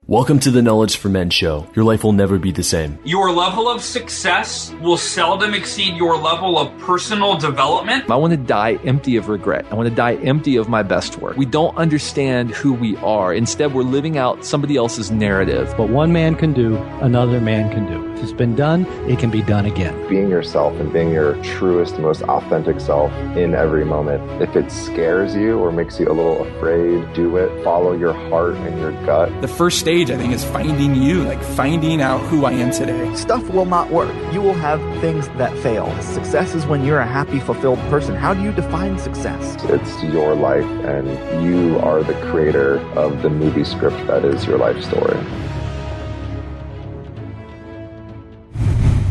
Welcome to the Knowledge for Men show. Your life will never be the same. Your level of success will seldom exceed your level of personal development. I want to die empty of regret. I want to die empty of my best work. We don't understand who we are. Instead, we're living out somebody else's narrative. What one man can do, another man can do. If it's been done, it can be done again. Being yourself and being your truest, most authentic self in every moment. If it scares you or makes you a little afraid, do it. Follow your heart and your gut. The first stage, I think, is finding you, like finding out who I am today. Stuff will not work. You will have things that fail. Success is when you're a happy, fulfilled person. How do you define success? It's your life, and you are the creator of the movie script that is your life story.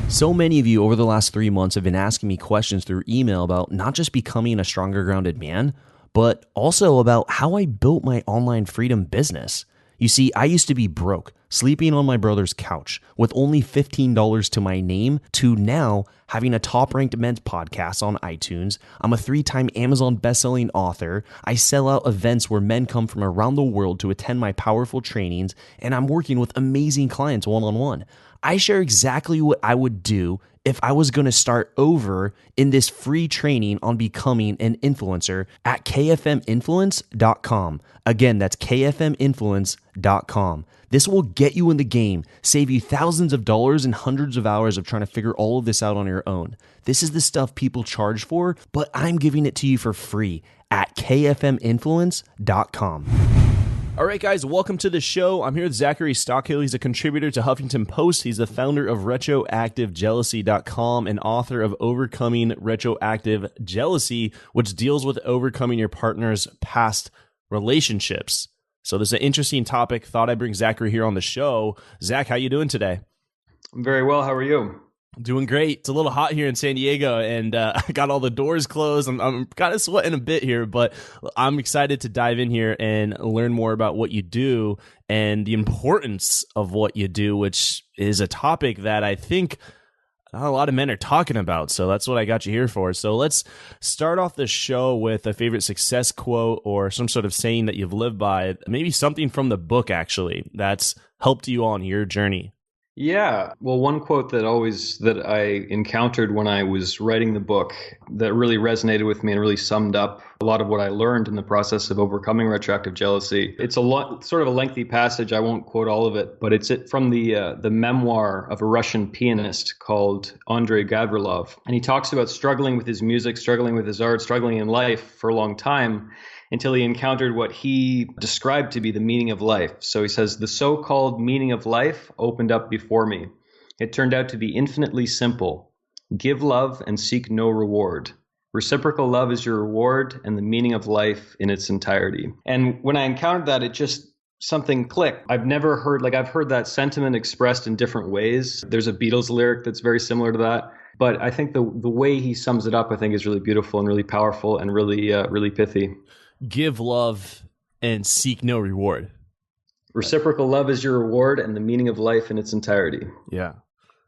So many of you over the last 3 months have been asking me questions through email about not just becoming a stronger grounded man, but also about how I built my online freedom business. You see, I used to be broke, sleeping on my brother's couch with only $15 to my name, to now having a top-ranked men's podcast on iTunes. I'm a 3-time Amazon bestselling author. I sell out events where men come from around the world to attend my powerful trainings, and I'm working with amazing clients one-on-one. I share exactly what I would do if I was going to start over in this free training on becoming an influencer at kfminfluence.com. Again, that's kfminfluence.com. This will get you in the game, save you thousands of dollars and hundreds of hours of trying to figure all of this out on your own. This is the stuff people charge for, but I'm giving it to you for free at kfminfluence.com. All right, guys, welcome to the show. I'm here with Zachary Stockill. He's a contributor to Huffington Post. He's the founder of Retroactive Jealousy.com and author of Overcoming Retroactive Jealousy, which deals with overcoming your partner's past relationships. So this is an interesting topic. Thought I'd bring Zachary here on the show. Zach, how you doing today? I'm very well. How are you? Doing great. It's a little hot here in San Diego, and I got all the doors closed. I'm kind of sweating a bit here, but I'm excited to dive in here and learn more about what you do and the importance of what you do, which is a topic that I think not a lot of men are talking about. So that's what I got you here for. So let's start off the show with a favorite success quote or some sort of saying that you've lived by, maybe something from the book, actually, that's helped you on your journey. Yeah. Well, one quote that I encountered when I was writing the book that really resonated with me and really summed up a lot of what I learned in the process of overcoming retroactive jealousy. It's sort of a lengthy passage. I won't quote all of it, but it's from the memoir of a Russian pianist called Andrei Gavrilov. And he talks about struggling with his music, struggling with his art, struggling in life for a long time, until he encountered what he described to be the meaning of life. So he says, the so-called meaning of life opened up before me. It turned out to be infinitely simple. Give love and seek no reward. Reciprocal love is your reward and the meaning of life in its entirety. And when I encountered that, it just something clicked. I've heard that sentiment expressed in different ways. There's a Beatles lyric that's very similar to that. But I think the way he sums it up, I think, is really beautiful and really powerful and really pithy. Give love and seek no reward. Reciprocal love is your reward and the meaning of life in its entirety. Yeah.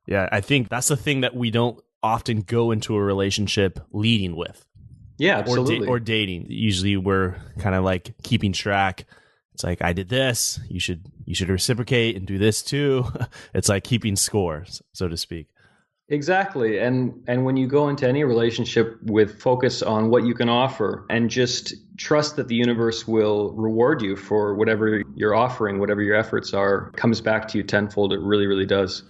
Yeah. I think that's the thing that we don't often go into a relationship leading with. Yeah, absolutely. Or dating. Usually we're kind of like keeping track. It's like, I did this. You should reciprocate and do this too. It's like keeping score, so to speak. Exactly. And when you go into any relationship with focus on what you can offer and just trust that the universe will reward you for whatever you're offering, whatever your efforts are, comes back to you tenfold. It really, really does.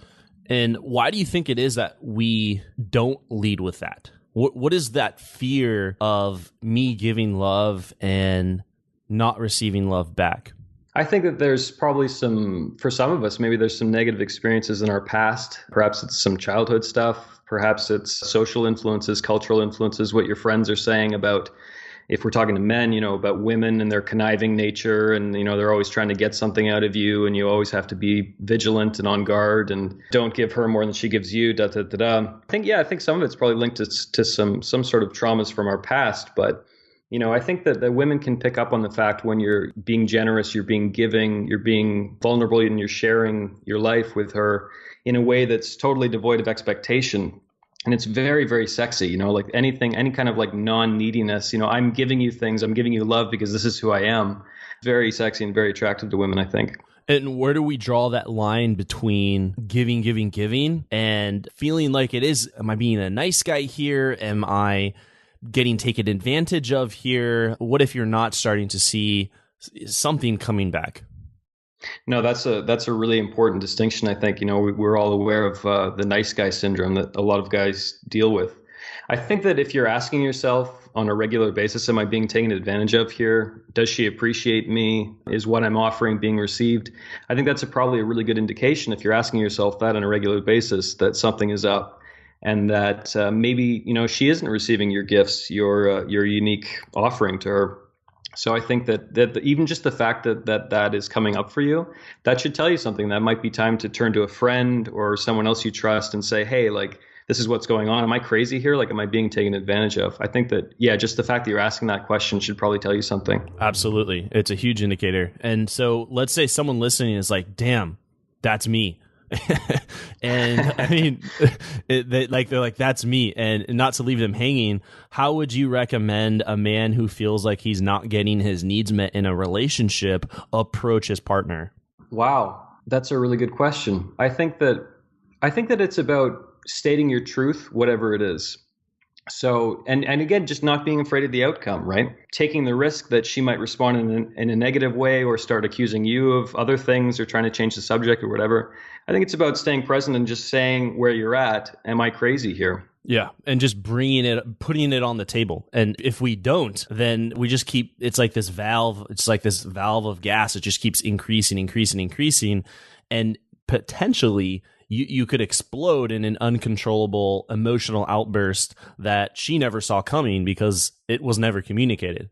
And why do you think it is that we don't lead with that? What is that fear of me giving love and not receiving love back? I think that there's probably for some of us, maybe there's some negative experiences in our past. Perhaps it's some childhood stuff. Perhaps it's social influences, cultural influences, what your friends are saying about, if we're talking to men, about women and their conniving nature, and, they're always trying to get something out of you, and you always have to be vigilant and on guard and don't give her more than she gives you, I think some of it's probably linked to some sort of traumas from our past, but I think that women can pick up on the fact when you're being generous, you're being giving, you're being vulnerable, and you're sharing your life with her in a way that's totally devoid of expectation. And it's very, very sexy, like any kind of like non-neediness, I'm giving you things, I'm giving you love because this is who I am. Very sexy and very attractive to women, I think. And where do we draw that line between giving, and feeling like it is, am I being a nice guy here? Am I getting taken advantage of here? What if you're not starting to see something coming back? No, that's a really important distinction. I think, we're all aware of the nice guy syndrome that a lot of guys deal with. I think that if you're asking yourself on a regular basis, am I being taken advantage of here? Does she appreciate me? Is what I'm offering being received? I think that's probably a really good indication, if you're asking yourself that on a regular basis, that something is up, and that maybe she isn't receiving your gifts, your unique offering to her. So I think that even just the fact that is coming up for you, that should tell you something. That might be time to turn to a friend or someone else you trust and say, hey, like, this is what's going on. Am I crazy here? Like, am I being taken advantage of? I think that, just the fact that you're asking that question should probably tell you something. Absolutely. It's a huge indicator. And so let's say someone listening is like, damn, that's me. And I mean, they're like, that's me. And not to leave them hanging, how would you recommend a man who feels like he's not getting his needs met in a relationship approach his partner? Wow. That's a really good question. I think that it's about stating your truth, whatever it is. So, and again, just not being afraid of the outcome, right? Taking the risk that she might respond in a negative way or start accusing you of other things or trying to change the subject or whatever. I think it's about staying present and just saying where you're at. Am I crazy here? Yeah. And just putting it on the table. And if we don't, then we just keep, it's like this valve of gas. It just keeps increasing. And potentially you could explode in an uncontrollable emotional outburst that she never saw coming because it was never communicated.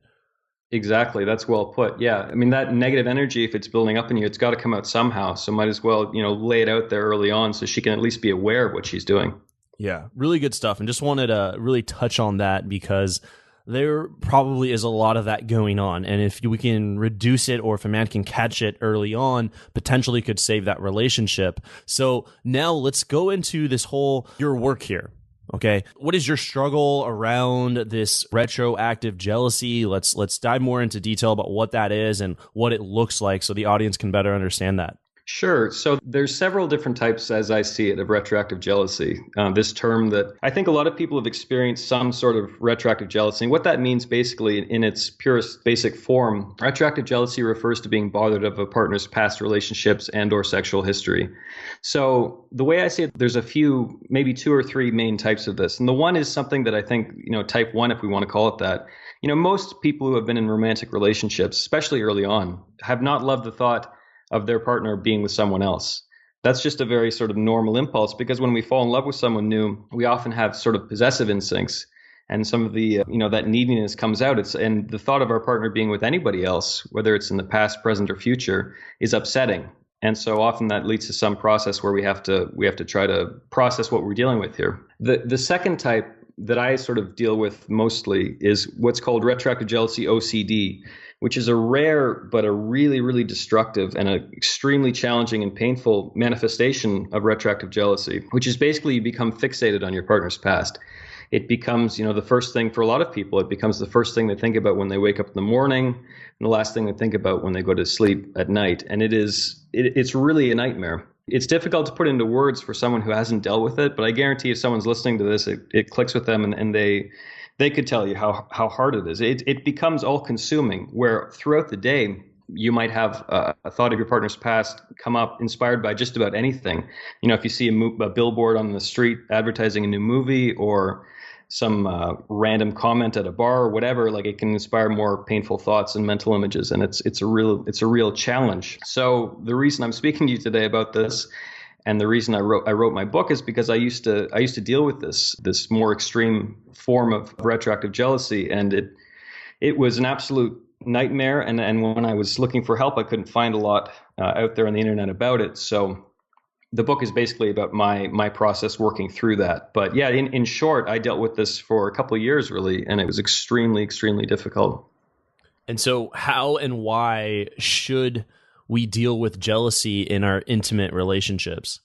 Exactly. That's well put. Yeah. I mean, that negative energy, if it's building up in you, it's got to come out somehow. So might as well, lay it out there early on so she can at least be aware of what she's doing. Yeah. Really good stuff. And just wanted to really touch on that because there probably is a lot of that going on. And if we can reduce it, or if a man can catch it early on, potentially could save that relationship. So now let's go into your work here. Okay. What is your struggle around this retroactive jealousy? Let's dive more into detail about what that is and what it looks like so the audience can better understand that. Sure. So there's several different types, as I see it, of retroactive jealousy. This term that I think a lot of people have experienced some sort of retroactive jealousy. And what that means basically in its purest basic form, retroactive jealousy refers to being bothered of a partner's past relationships and or sexual history. So the way I see it, there's a few, maybe 2 or 3 main types of this. And the one is something that I think, type 1, if we want to call it that. Most people who have been in romantic relationships, especially early on, have not loved the thought of their partner being with someone else. That's just a very sort of normal impulse, because when we fall in love with someone new, we often have sort of possessive instincts, and some of the that neediness comes out. And the thought of our partner being with anybody else, whether it's in the past, present, or future, is upsetting. And so often that leads to some process where we have to try to process what we're dealing with here. The second type that I sort of deal with mostly is what's called retroactive jealousy OCD, which is a rare but a really, really destructive and an extremely challenging and painful manifestation of retroactive jealousy, which is basically you become fixated on your partner's past. It becomes, the first thing for a lot of people. It becomes the first thing they think about when they wake up in the morning, and the last thing they think about when they go to sleep at night. And it's really a nightmare. It's difficult to put into words for someone who hasn't dealt with it, but I guarantee if someone's listening to this, it clicks with them, and they could tell you how hard it is. It becomes all-consuming, where throughout the day, you might have a thought of your partner's past come up inspired by just about anything. If you see a billboard on the street advertising a new movie, or some random comment at a bar or whatever, like, it can inspire more painful thoughts and mental images, and it's a real challenge. So the reason I'm speaking to you today about this, and the reason I wrote my book, is because I used to deal with this more extreme form of retroactive jealousy, and it was an absolute nightmare. And when I was looking for help, I couldn't find a lot out there on the internet about it. So the book is basically about my process working through that. But yeah, in short, I dealt with this for a couple of years really, and it was extremely, extremely difficult. And so how and why should we deal with jealousy in our intimate relationships?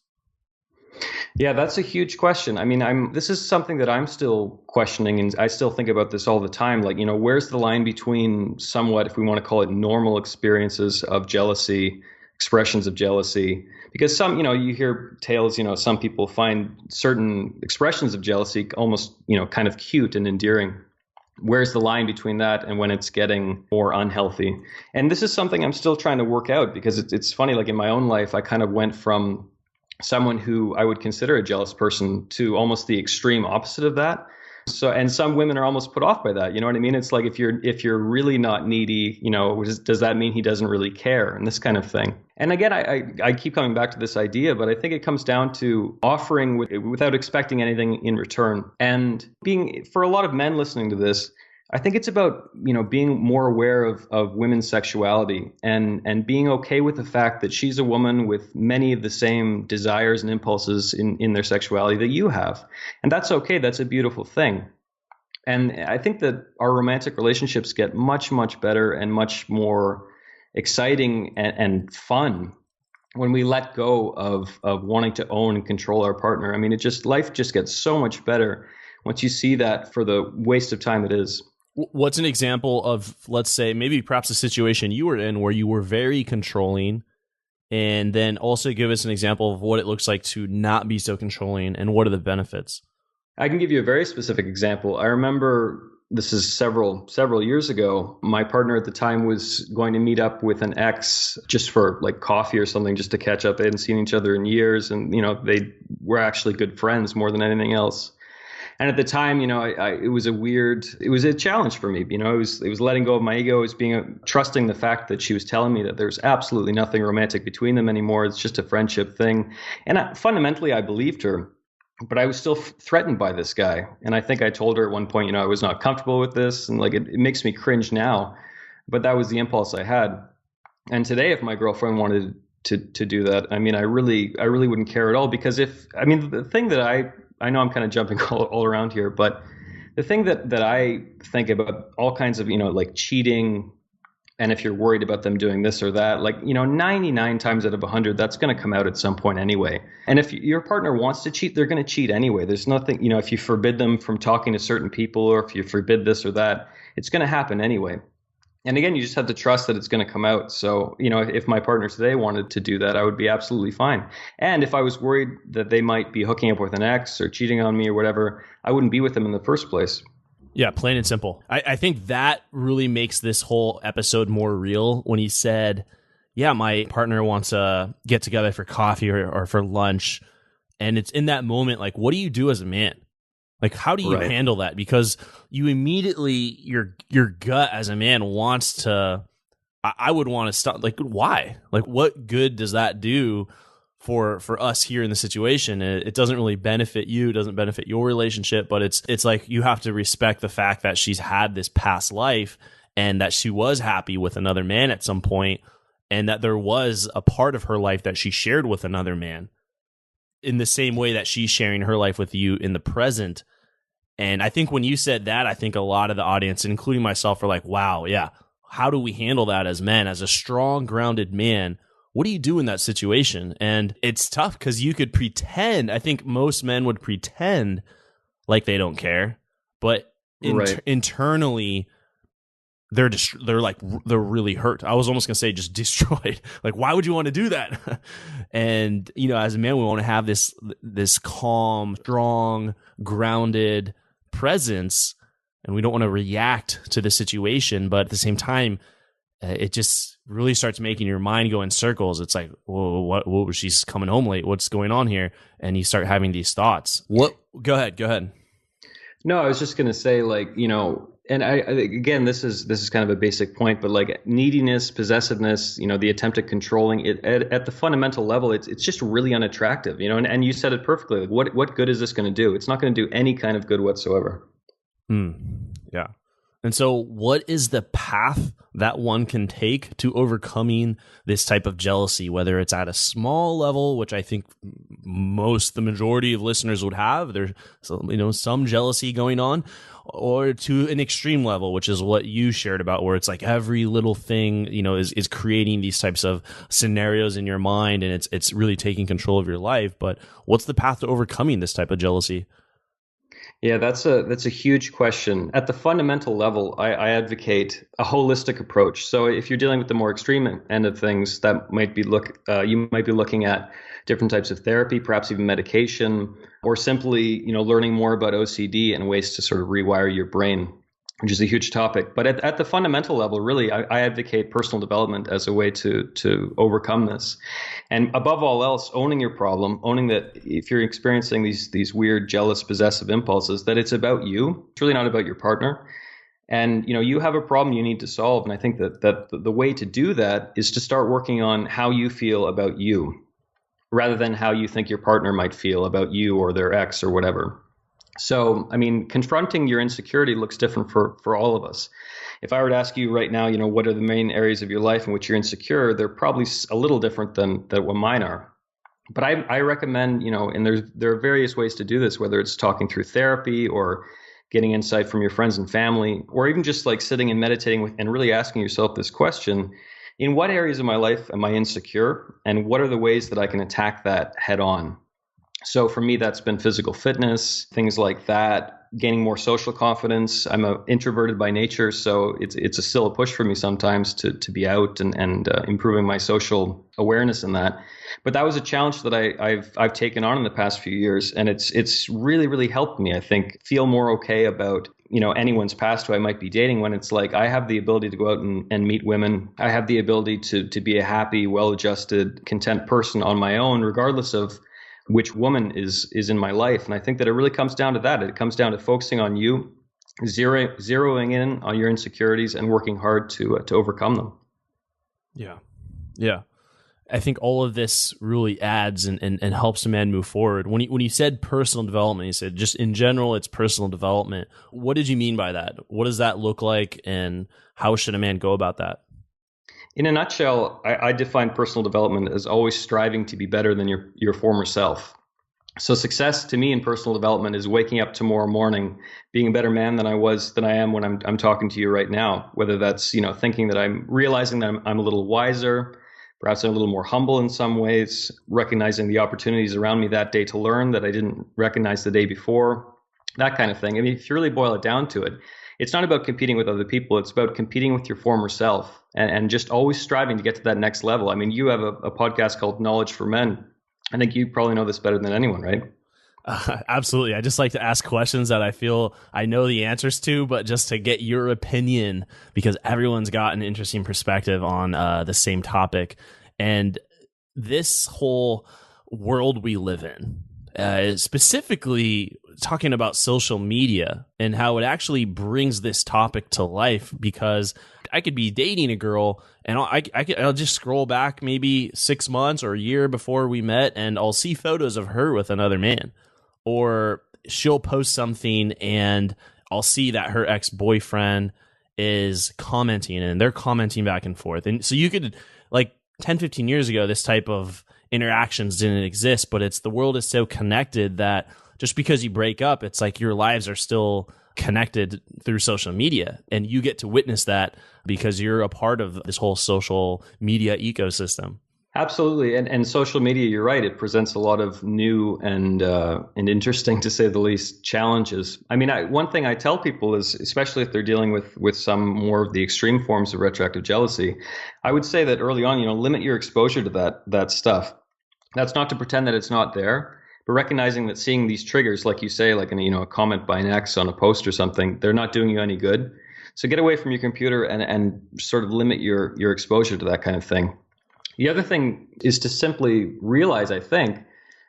Yeah, that's a huge question. I mean, this is something that I'm still questioning, and I still think about this all the time. Like, where's the line between somewhat, if we want to call it, normal experiences of jealousy expressions of jealousy, because some, you hear tales, some people find certain expressions of jealousy almost, kind of cute and endearing. Where's the line between that and when it's getting more unhealthy? And this is something I'm still trying to work out, because it's funny, like in my own life, I kind of went from someone who I would consider a jealous person to almost the extreme opposite of that. So, and some women are almost put off by that. You know what I mean? It's like, if you're really not needy, does that mean he doesn't really care, and this kind of thing. And again, I keep coming back to this idea, but I think it comes down to offering without expecting anything in return. And for a lot of men listening to this, I think it's about, being more aware of women's sexuality and being okay with the fact that she's a woman with many of the same desires and impulses in their sexuality that you have. And that's okay. That's a beautiful thing. And I think that our romantic relationships get much, much better and much more exciting and fun when we let go of wanting to own and control our partner. I mean, life just gets so much better once you see that for the waste of time it is. What's an example of, let's say, maybe perhaps a situation you were in where you were very controlling, and then also give us an example of what it looks like to not be so controlling, and what are the benefits? I can give you a very specific example. I remember, this is several years ago, my partner at the time was going to meet up with an ex just for like coffee or something, just to catch up. They hadn't seen each other in years, and they were actually good friends more than anything else. And at the time, it was a challenge for me. It was letting go of my ego. It was trusting the fact that she was telling me that there's absolutely nothing romantic between them anymore. It's just a friendship thing. And fundamentally, I believed her, but I was still threatened by this guy. And I think I told her at one point, I was not comfortable with this, and like it makes me cringe now, but that was the impulse I had. And today, if my girlfriend wanted to do that, I mean, I really wouldn't care at all, because the thing that I know I'm kind of jumping all around here, but the thing that I think about all kinds of, like cheating, and if you're worried about them doing this or that, 99 times out of 100, that's going to come out at some point anyway. And if your partner wants to cheat, they're going to cheat anyway. There's nothing, if you forbid them from talking to certain people, or if you forbid this or that, it's going to happen anyway. And again, you just have to trust that it's going to come out. So, if my partner today wanted to do that, I would be absolutely fine. And if I was worried that they might be hooking up with an ex or cheating on me or whatever, I wouldn't be with them in the first place. Yeah, plain and simple. I think that really makes this whole episode more real when he said, yeah, my partner wants to get together for coffee or for lunch. And it's in that moment, like, what do you do as a man? Like, how do you handle that? Because you immediately, your gut as a man wants to, I would want to stop. Like, why? Like, what good does that do for us here in the situation? It doesn't really benefit you. It doesn't benefit your relationship. But it's like, you have to respect the fact that she's had this past life, and that she was happy with another man at some point, and that there was a part of her life that she shared with another man, in the same way that she's sharing her life with you in the present. And I think when you said that, I think a lot of the audience, including myself, are like, wow, yeah, how do we handle that as men? As a strong, grounded man, what do you do in that situation? And it's tough, because you could pretend. I think most men would pretend like they don't care, but internally, they're really hurt. I was almost going to say just destroyed. Like, why would you want to do that? And, as a man, we want to have this calm, strong, grounded presence, and we don't want to react to the situation. But at the same time, it just really starts making your mind go in circles. It's like, whoa, what she's coming home late. What's going on here? And you start having these thoughts. Go ahead. No, I was just going to say, and again, this is kind of a basic point, but like neediness, possessiveness, the attempt at controlling it at the fundamental level, it's just really unattractive, and you said it perfectly. Like, what good is this going to do? It's not going to do any kind of good whatsoever. Yeah. And so what is the path that one can take to overcoming this type of jealousy, whether it's at a small level, which I think the majority of listeners would have, there's some jealousy going on, or to an extreme level, which is what you shared about, where it's like every little thing, is creating these types of scenarios in your mind, and it's really taking control of your life. But what's the path to overcoming this type of jealousy? Yeah, that's a huge question. At the fundamental level, I advocate a holistic approach. So if you're dealing with the more extreme end of things, that might be you might be looking at different types of therapy, perhaps even medication, or simply learning more about OCD and ways to sort of rewire your brain, which is a huge topic. But at the fundamental level, really, I advocate personal development as a way to overcome this. And above all else, owning your problem, owning that if you're experiencing these weird, jealous, possessive impulses, that it's about you. It's really not about your partner. And you have a problem you need to solve. And I think that the way to do that is to start working on how you feel about you, rather than how you think your partner might feel about you or their ex or whatever. So, I mean, confronting your insecurity looks different for all of us. If I were to ask you right now, what are the main areas of your life in which you're insecure, they're probably a little different than what mine are. But I recommend, and there are various ways to do this, whether it's talking through therapy or getting insight from your friends and family, or even just like sitting and meditating and really asking yourself this question: in what areas of my life am I insecure, and what are the ways that I can attack that head on? So for me, that's been physical fitness, things like that, gaining more social confidence. I'm introverted by nature, so it's still a push for me sometimes to be out and improving my social awareness in that. But that was a challenge that I've taken on in the past few years, and it's really, really helped me, I think, feel more okay about anyone's past who I might be dating, when it's like I have the ability to go out and meet women. I have the ability to be a happy, well-adjusted, content person on my own, regardless of which woman is in my life. And I think that it really comes down to that. It comes down to focusing on you, zeroing in on your insecurities and working hard to overcome them. Yeah. Yeah. I think all of this really adds and helps a man move forward. When you said personal development, you said just in general, it's personal development. What did you mean by that? What does that look like, and how should a man go about that? In a nutshell, I define personal development as always striving to be better than your former self. So success to me in personal development is waking up tomorrow morning, being a better man than I am when I'm talking to you right now. Whether that's thinking that I'm realizing that I'm a little wiser, perhaps I'm a little more humble in some ways, recognizing the opportunities around me that day to learn that I didn't recognize the day before, that kind of thing. I mean, if you really boil it down to it, it's not about competing with other people. It's about competing with your former self and just always striving to get to that next level. I mean, you have a podcast called Knowledge for Men. I think you probably know this better than anyone, right? Absolutely. I just like to ask questions that I feel I know the answers to, but just to get your opinion, because everyone's got an interesting perspective on the same topic. And this whole world we live in, specifically talking about social media and how it actually brings this topic to life, because I could be dating a girl and I'll just scroll back maybe 6 months or a year before we met, and I'll see photos of her with another man, or she'll post something and I'll see that her ex-boyfriend is commenting and they're commenting back and forth. And so you could, like 10, 15 years ago, this type of interactions didn't exist, but the world is so connected that just because you break up, it's like your lives are still connected through social media, and you get to witness that because you're a part of this whole social media ecosystem. Absolutely. And social media, you're right, it presents a lot of new and interesting, to say the least, challenges. I mean, one thing I tell people is, especially if they're dealing with some more of the extreme forms of retroactive jealousy, I would say that early on, limit your exposure to that stuff. That's not to pretend that it's not there, but recognizing that seeing these triggers, like you say, like a comment by an ex on a post or something, they're not doing you any good. So get away from your computer and sort of limit your exposure to that kind of thing. The other thing is to simply realize, I think,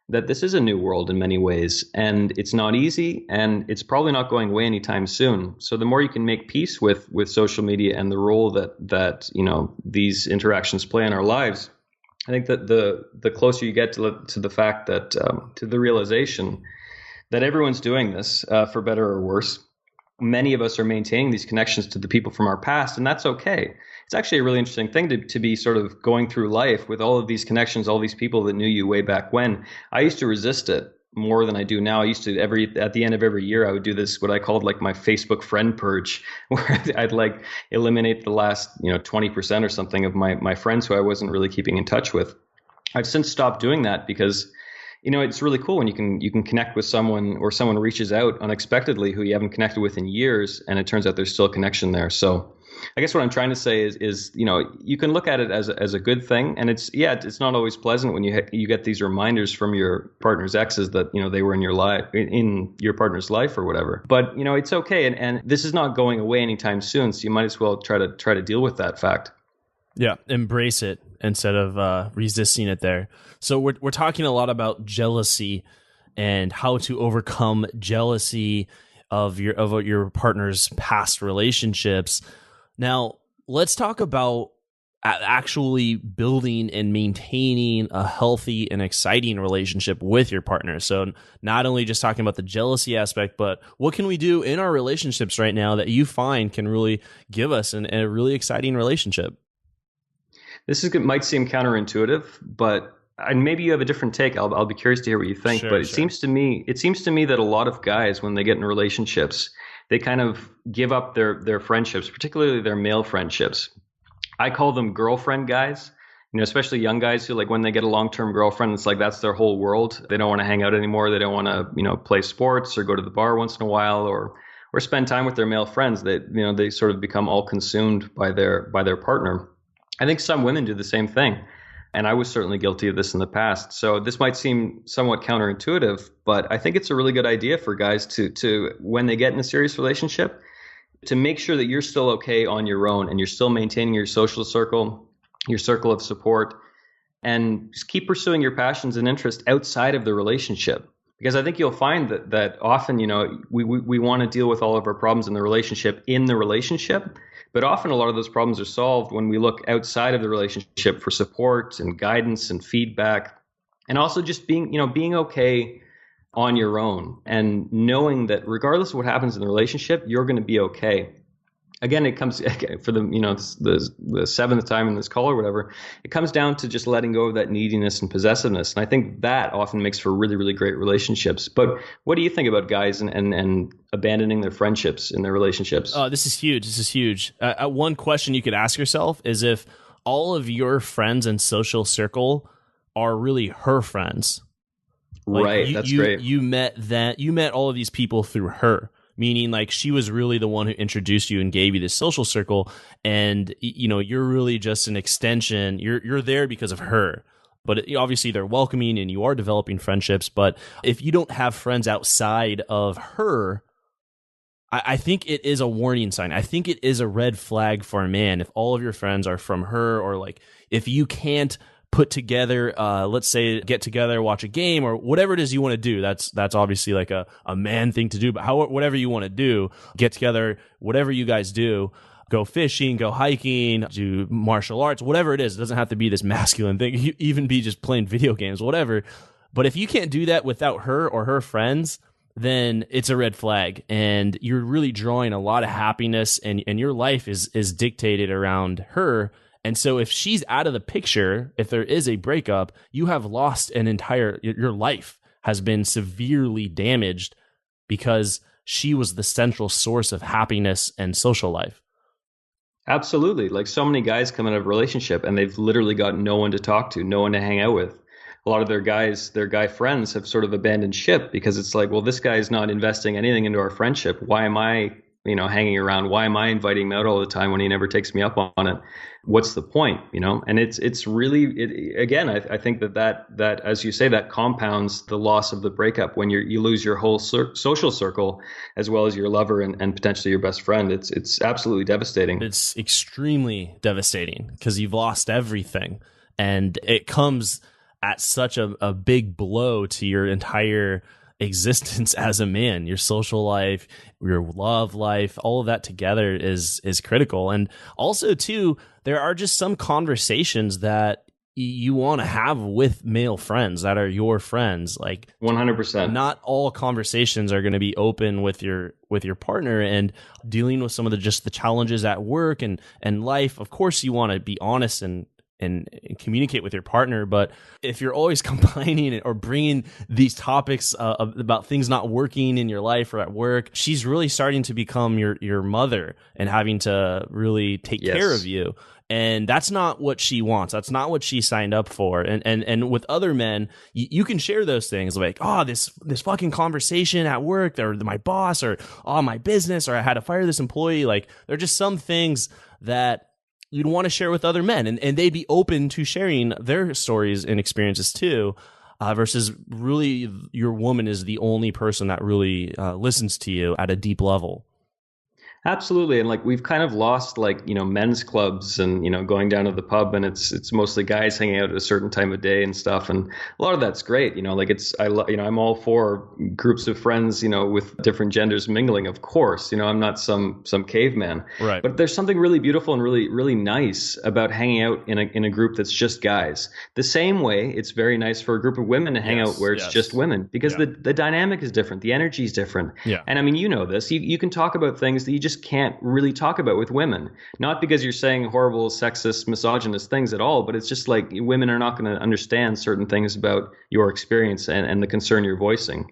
that this is a new world in many ways, and it's not easy, and it's probably not going away anytime soon. So the more you can make peace with social media and the role that these interactions play in our lives, I think that the closer you get to the fact that to the realization that everyone's doing this for better or worse. Many of us are maintaining these connections to the people from our past, and that's okay. It's actually a really interesting thing to be sort of going through life with all of these connections, all these people that knew you way back when. I used to resist it more than I do now. I used to at the end of every year, I would do this, what I called like my Facebook friend purge, where I'd like eliminate the last 20% or something of my friends who I wasn't really keeping in touch with. I've since stopped doing that because it's really cool when you can connect with someone, or someone reaches out unexpectedly who you haven't connected with in years, and it turns out there's still a connection there. So I guess what I'm trying to say is you can look at it as a good thing, and it's not always pleasant when you get these reminders from your partner's exes that they were in your partner's life or whatever. But it's okay, and this is not going away anytime soon. So you might as well try to deal with that fact. Yeah, embrace it instead of resisting it there. So we're talking a lot about jealousy and how to overcome jealousy of your partner's past relationships. Now, let's talk about actually building and maintaining a healthy and exciting relationship with your partner. So not only just talking about the jealousy aspect, but what can we do in our relationships right now that you find can really give us a really exciting relationship? Might seem counterintuitive, but and maybe you have a different take. I'll be curious to hear what you think. But it seems to me that a lot of guys, when they get in relationships, they kind of give up their friendships, particularly their male friendships. I call them girlfriend guys. Especially young guys who, like, when they get a long-term girlfriend, it's like that's their whole world. They don't want to hang out anymore. They don't want to play sports or go to the bar once in a while or spend time with their male friends. They sort of become all consumed by their partner. I think some women do the same thing, and I was certainly guilty of this in the past. So this might seem somewhat counterintuitive, but I think it's a really good idea for guys to when they get in a serious relationship, to make sure that you're still okay on your own and you're still maintaining your social circle, your circle of support, and just keep pursuing your passions and interests outside of the relationship. Because I think you'll find that often, we want to deal with all of our problems in the relationship, but often a lot of those problems are solved when we look outside of the relationship for support and guidance and feedback, and also just being okay on your own and knowing that regardless of what happens in the relationship, you're going to be okay. Again, it comes for the seventh time in this call or whatever, it comes down to just letting go of that neediness and possessiveness. And I think that often makes for really, really great relationships. But what do you think about guys and abandoning their friendships in their relationships? Oh, this is huge. One question you could ask yourself is if all of your friends and social circle are really her friends. Like right. That's great. You met all of these people through her. Meaning, like, she was really the one who introduced you and gave you this social circle, and you're really just an extension. You're there because of her, but obviously they're welcoming and you are developing friendships. But if you don't have friends outside of her, I think it is a warning sign. I think it is a red flag for a man if all of your friends are from her, or like if you can't put together, let's say, get together, watch a game, or whatever it is you want to do. That's obviously like a man thing to do, but whatever you want to do, get together, whatever you guys do, go fishing, go hiking, do martial arts, whatever it is. It doesn't have to be this masculine thing. You even be just playing video games, whatever. But if you can't do that without her or her friends, then it's a red flag, and you're really drawing a lot of happiness, and your life is dictated around her. And so if she's out of the picture, if there is a breakup, you have lost your life has been severely damaged because she was the central source of happiness and social life. Absolutely. Like, so many guys come out of a relationship and they've literally got no one to talk to, no one to hang out with. A lot of their guy friends have sort of abandoned ship because it's like, well, this guy's not investing anything into our friendship. Why am I, hanging around? Why am I inviting him out all the time when he never takes me up on it? What's the point? And it's really, again, I think that as you say, that compounds the loss of the breakup when you lose your whole social circle as well as your lover and potentially your best friend. It's absolutely devastating. It's extremely devastating because you've lost everything, and it comes at such a big blow to your entire existence as a man. Your social life, your love life, all of that together is critical. And also too, there are just some conversations that you want to have with male friends that are your friends. Like 100%. Not all conversations are going to be open with your partner, and dealing with some of the challenges at work and life. Of course, you want to be honest and communicate with your partner. But if you're always complaining or bringing these topics about things not working in your life or at work, she's really starting to become your mother and having to really take care of you. And that's not what she wants. That's not what she signed up for. And with other men, you can share those things like, oh, this fucking conversation at work, or my boss, or oh, my business, or I had to fire this employee. Like, there are just some things that you'd want to share with other men, and they'd be open to sharing their stories and experiences too. Versus really your woman is the only person that really listens to you at a deep level. Absolutely. And like, we've kind of lost men's clubs and, going down to the pub, and it's mostly guys hanging out at a certain time of day and stuff. And a lot of that's great. I'm all for groups of friends, with different genders mingling, of course. I'm not some caveman. Right. But there's something really beautiful and really, really nice about hanging out in a group that's just guys. The same way it's very nice for a group of women to hang out where it's just women, because the dynamic is different. The energy is different. Yeah. And I mean, this, you can talk about things that you just can't really talk about with women, not because you're saying horrible, sexist, misogynist things at all, but it's just like women are not going to understand certain things about your experience and the concern you're voicing.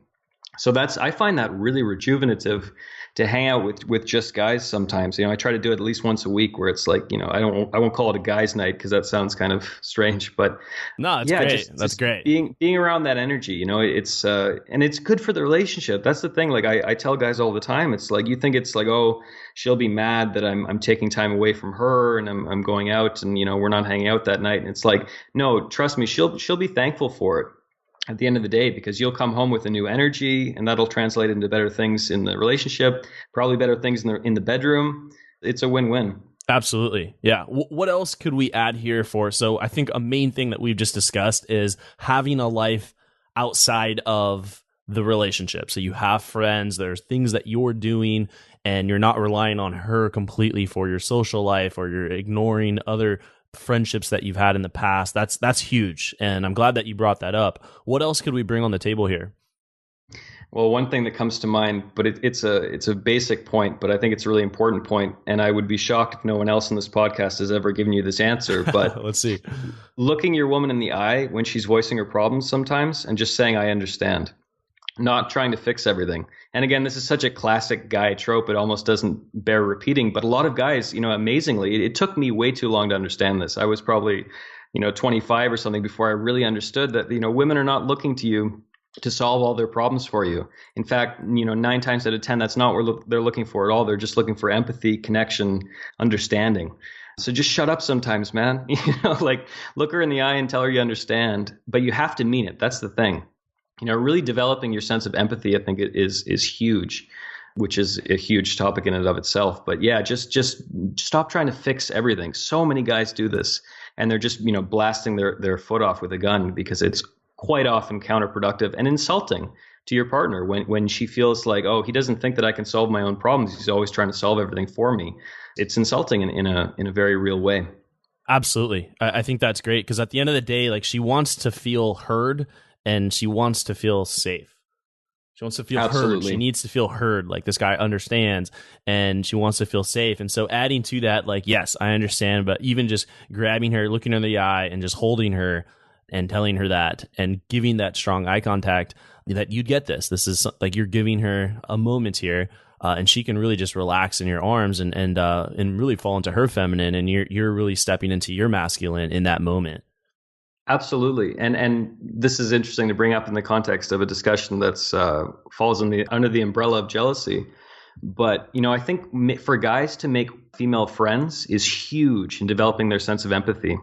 So I find that really rejuvenative to hang out with just guys sometimes. I try to do it at least once a week, where it's like, I won't call it a guys' night because that sounds kind of strange, but no, it's great. That's great. Being around that energy, it's and it's good for the relationship. That's the thing. Like I tell guys all the time, it's like, you think it's like, oh, she'll be mad that I'm taking time away from her and I'm going out and we're not hanging out that night. And it's like, no, trust me, she'll be thankful for it at the end of the day, because you'll come home with a new energy, and that'll translate into better things in the relationship, probably better things in the bedroom. It's a win-win. Absolutely. Yeah. What else could we add here so I think a main thing that we've just discussed is having a life outside of the relationship. So you have friends, there's things that you're doing, and you're not relying on her completely for your social life, or you're ignoring other friendships that you've had in the past. That's huge, and I'm glad that you brought that up. What else could we bring on the table here? Well, one thing that comes to mind, but it's a basic point, but I think it's a really important point, and I would be shocked if no one else in this podcast has ever given you this answer. But let's see. Looking your woman in the eye when she's voicing her problems sometimes, and just saying, "I understand." Not trying to fix everything. And again, this is such a classic guy trope, it almost doesn't bear repeating. But a lot of guys, amazingly, it took me way too long to understand this. I was probably, 25 or something before I really understood that, women are not looking to you to solve all their problems for you. In fact, 9 times out of 10, that's not what they're looking for at all. They're just looking for empathy, connection, understanding. So just shut up sometimes, man. Like, look her in the eye and tell her you understand, but you have to mean it. That's the thing. Really developing your sense of empathy, I think, is huge, which is a huge topic in and of itself. But yeah, just stop trying to fix everything. So many guys do this, and they're just, blasting their foot off with a gun, because it's quite often counterproductive and insulting to your partner when she feels like, oh, he doesn't think that I can solve my own problems. He's always trying to solve everything for me. It's insulting in a very real way. Absolutely. I think that's great, because at the end of the day, like, she wants to feel heard, and she wants to feel safe. She wants to feel heard. She needs to feel heard. Like, this guy understands, and she wants to feel safe. And so adding to that, like, yes, I understand, but even just grabbing her, looking her in the eye, and just holding her and telling her that, and giving that strong eye contact, that you'd get this. This is like, you're giving her a moment here, and she can really just relax in your arms and really fall into her feminine, and you're really stepping into your masculine in that moment. Absolutely. And this is interesting to bring up in the context of a discussion that's falls under the umbrella of jealousy. But, I think for guys to make female friends is huge in developing their sense of empathy.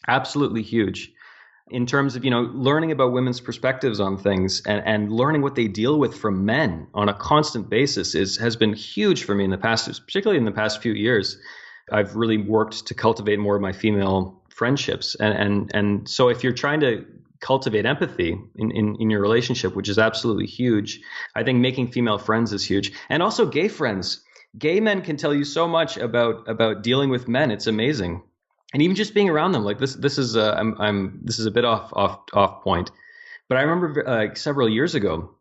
Absolutely huge. In terms of, learning about women's perspectives on things and learning what they deal with from men on a constant basis has been huge for me in the past, particularly in the past few years. I've really worked to cultivate more of my female friendships. And so if you're trying to cultivate empathy in your relationship, which is absolutely huge, I think making female friends is huge. And also gay friends. Gay men can tell you so much about dealing with men. It's amazing. And even just being around them, like this is this is a bit off point, but I remember several years ago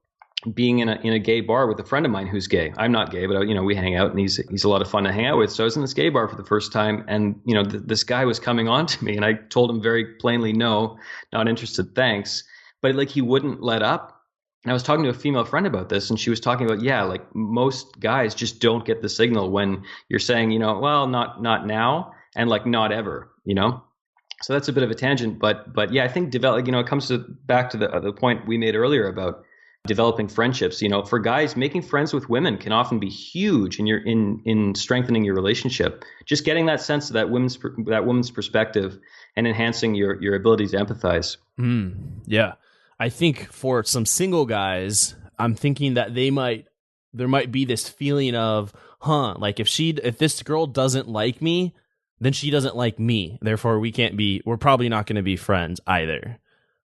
being in a gay bar with a friend of mine who's gay. I'm not gay, but we hang out, and he's a lot of fun to hang out with. So I was in this gay bar for the first time, and this guy was coming on to me, and I told him very plainly, no, not interested, thanks. But like, he wouldn't let up. And I was talking to a female friend about this, and she was talking about, yeah, like, most guys just don't get the signal when you're saying, well, not now. and like not ever, So that's a bit of a tangent, but yeah, I think it comes back to the point we made earlier about developing friendships. For guys, making friends with women can often be huge in strengthening your relationship. Just getting that sense of that woman's perspective and enhancing your ability to empathize. Yeah, I think for some single guys, I'm thinking that there might be this feeling of, like if this girl doesn't like me, then she doesn't like me. Therefore, we're probably not going to be friends either.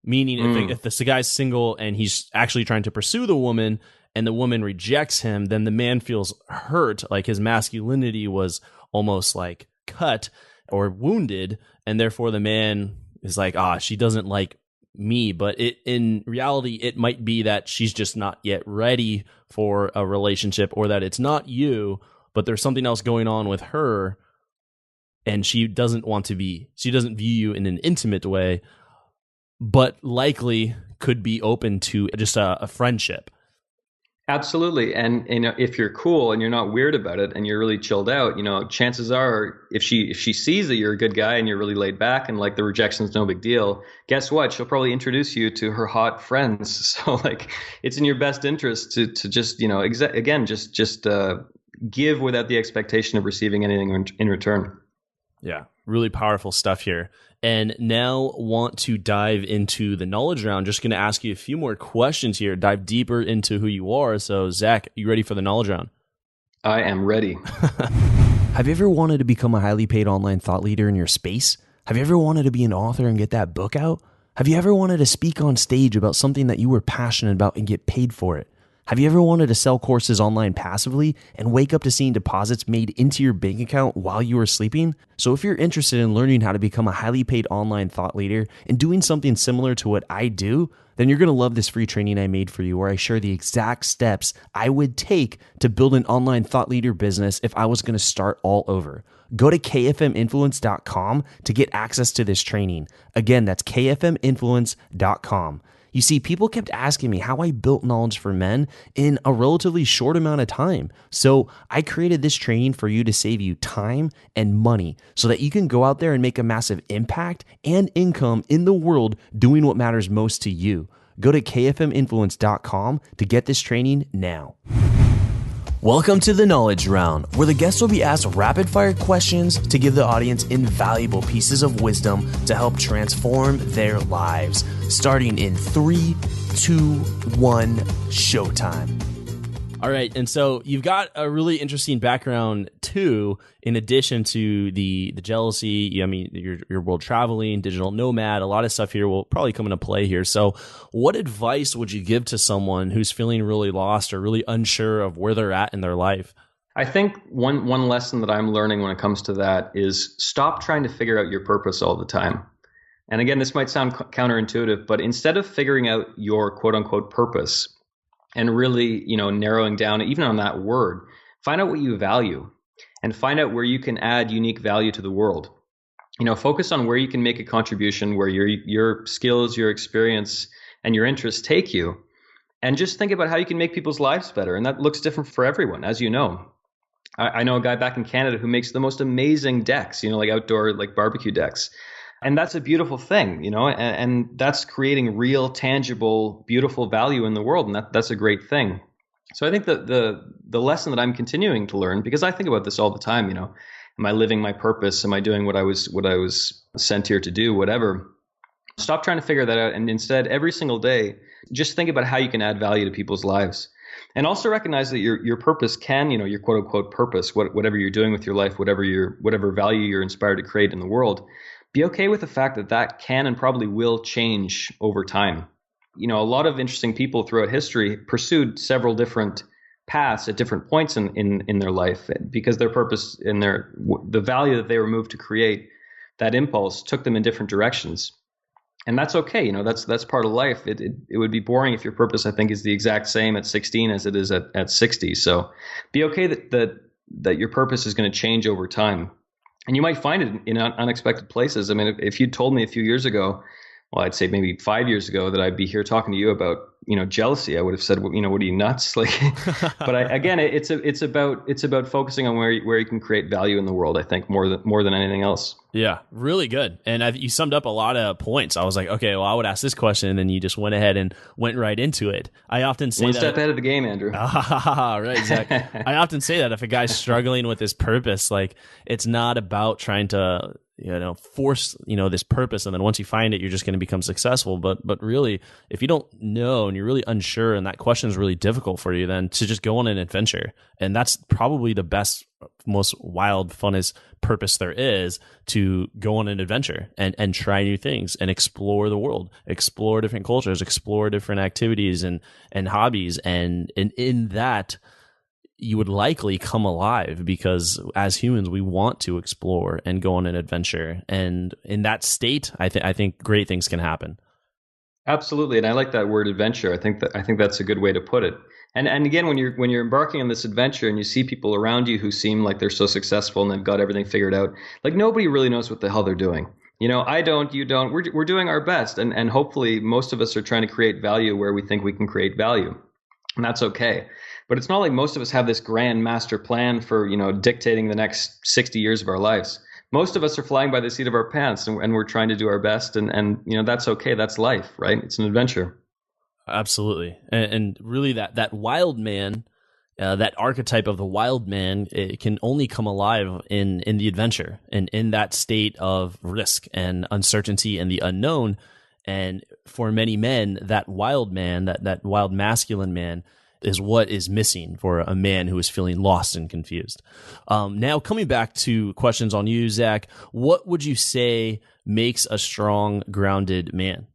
Meaning if the guy's single and he's actually trying to pursue the woman and the woman rejects him, then the man feels hurt, like his masculinity was almost like cut or wounded. And therefore the man is like, she doesn't like me. But in reality, it might be that she's just not yet ready for a relationship, or that it's not you, but there's something else going on with her. And she doesn't view you in an intimate way, but likely could be open to just a friendship. Absolutely. And if you're cool and you're not weird about it and you're really chilled out, chances are if she sees that you're a good guy and you're really laid back and like the rejection's no big deal, guess what? She'll probably introduce you to her hot friends. So like it's in your best interest to just, just give without the expectation of receiving anything in return. Yeah, really powerful stuff here. And now want to dive into the knowledge round. Just going to ask you a few more questions here, dive deeper into who you are. So Zach, you ready for the knowledge round? I am ready. Have you ever wanted to become a highly paid online thought leader in your space? Have you ever wanted to be an author and get that book out? Have you ever wanted to speak on stage about something that you were passionate about and get paid for it? Have you ever wanted to sell courses online passively and wake up to seeing deposits made into your bank account while you were sleeping? So if you're interested in learning how to become a highly paid online thought leader and doing something similar to what I do, then you're going to love this free training I made for you, where I share the exact steps I would take to build an online thought leader business if I was going to start all over. Go to kfminfluence.com to get access to this training. Again, that's kfminfluence.com. You see, people kept asking me how I built knowledge for men in a relatively short amount of time. So I created this training for you to save you time and money so that you can go out there and make a massive impact and income in the world doing what matters most to you. Go to kfminfluence.com to get this training now. Welcome to the Knowledge Round, where the guests will be asked rapid-fire questions to give the audience invaluable pieces of wisdom to help transform their lives. Starting in 3, 2, 1, showtime. All right, and so you've got a really interesting background too, in addition to the jealousy. I mean, your world traveling, digital nomad, a lot of stuff here will probably come into play here. So what advice would you give to someone who's feeling really lost or really unsure of where they're at in their life? I think one lesson that I'm learning when it comes to that is stop trying to figure out your purpose all the time. And again, this might sound counterintuitive, but instead of figuring out your quote unquote purpose, and really, narrowing down even on that word, find out what you value and find out where you can add unique value to the world. Focus on where you can make a contribution, where your skills, your experience, and your interests take you. And just think about how you can make people's lives better. And that looks different for everyone, as you know. I know a guy back in Canada who makes the most amazing decks, like outdoor, like barbecue decks. And that's a beautiful thing, and that's creating real, tangible, beautiful value in the world. And that's a great thing. So I think that the lesson that I'm continuing to learn, because I think about this all the time, am I living my purpose? Am I doing what I was sent here to do? Whatever. Stop trying to figure that out. And instead, every single day, just think about how you can add value to people's lives. And also recognize that your purpose can, your quote unquote purpose, whatever you're doing with your life, whatever value you're inspired to create in the world, be okay with the fact that can and probably will change over time. A lot of interesting people throughout history pursued several different paths at different points in their life, because their purpose and the value that they were moved to create, that impulse took them in different directions. And that's okay. That's part of life. It would be boring if your purpose, I think, is the exact same at 16 as it is at 60. So be okay that your purpose is going to change over time. And you might find it in unexpected places. I mean, if you told me a few years ago, well, I'd say maybe 5 years ago, that I'd be here talking to you about jealousy, I would have said, what are you, nuts? Like, but it's about focusing on where you can create value in the world. I think more than anything else. Yeah, really good. And you summed up a lot of points. I was like, okay, well, I would ask this question, and then you just went ahead and went right into it. I often say one step ahead of the game, Andrew. Right, Zach. I often say that if a guy's struggling with his purpose, like, it's not about trying to force this purpose, and then once you find it, you're just going to become successful. But really, if you don't know and you're really unsure, and that question is really difficult for you, then to just go on an adventure. And that's probably the best, most wild, funnest purpose there is, to go on an adventure and try new things and explore the world, explore different cultures, explore different activities and hobbies. And in that, you would likely come alive, because as humans, we want to explore and go on an adventure. And in that state, I think great things can happen. Absolutely. And I like that word, adventure. I think that's a good way to put it. And again, when you're embarking on this adventure and you see people around you who seem like they're so successful and they've got everything figured out, like, nobody really knows what the hell they're doing. I don't, you don't, we're doing our best. And hopefully most of us are trying to create value where we think we can create value. And that's okay. But it's not like most of us have this grand master plan for, dictating the next 60 years of our lives. Most of us are flying by the seat of our pants, and we're trying to do our best. And that's okay. That's life, right? It's an adventure. Absolutely. And really that wild man, that archetype of the wild man, it can only come alive in the adventure and in that state of risk and uncertainty and the unknown. And for many men, that wild man, that wild masculine man, is what is missing for a man who is feeling lost and confused. Now, coming back to questions on you, Zach, what would you say makes a strong, grounded man?